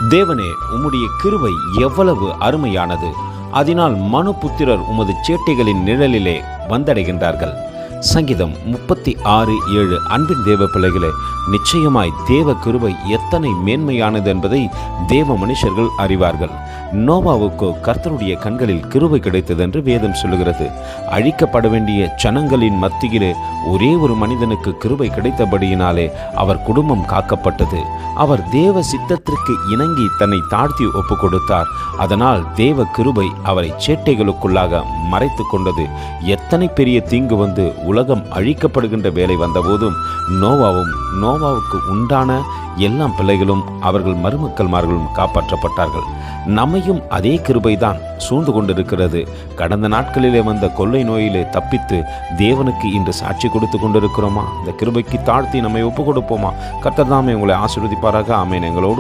தேவனே, உம்முடைய கிருபை எவ்வளவு அருமையானது! அதனால் மனுபுத்திரர் உமது சேட்டைகளின் நிழலிலே வந்தடைகின்றார்கள். சங்கீதம் 36:7. அன்பின் தேவ பிள்ளைகளே, நிச்சயமாய் தேவ கிருபை எத்தனை மேன்மையானது என்பதை தேவ மனுஷர்கள் அறிவார்கள். நோவாவுக்கு கர்த்தருடைய கண்களில் கிருபை கிடைத்தது என்று வேதம் சொல்லுகிறது. அழிக்கப்பட வேண்டிய ஜனங்களின் மத்தியிலே ஒரே ஒரு மனிதனுக்கு கிருபை கிடைத்தபடியினாலே அவர் குடும்பம் காக்கப்பட்டது. அவர் தேவ சித்தத்திற்கு இணங்கி தன்னை தாழ்த்தி ஒப்பு கொடுத்தார். அதனால் தேவ கிருபை அவரை சேட்டைகளுக்குள்ளாக மறைத்து கொண்டது. எத்தனை பெரிய தீங்கு வந்து உலகம் அழிக்கப்படுகின்ற வேலை வந்தபோதும் நோவாவுக்கு உண்டான எல்லா பிள்ளைகளும் அவர்கள் மருமக்கள்மார்களும் காப்பாற்றப்பட்டார்கள். நம்மையும் அதே கிருபைதான் சூழ்ந்து கொண்டிருக்கிறது. கடந்த நாட்களிலே வந்த கொள்ளை நோயிலே தப்பித்து தேவனுக்கு இன்று சாட்சி கொடுத்து கொண்டிருக்கிறோமா? இந்த கிருபைக்கு தாழ்த்தி நம்மை ஒப்பு கொடுப்போமா? கர்த்தர் தாமே உங்களை ஆசீர்வதிப்பாராக. ஆமென். எங்களோடு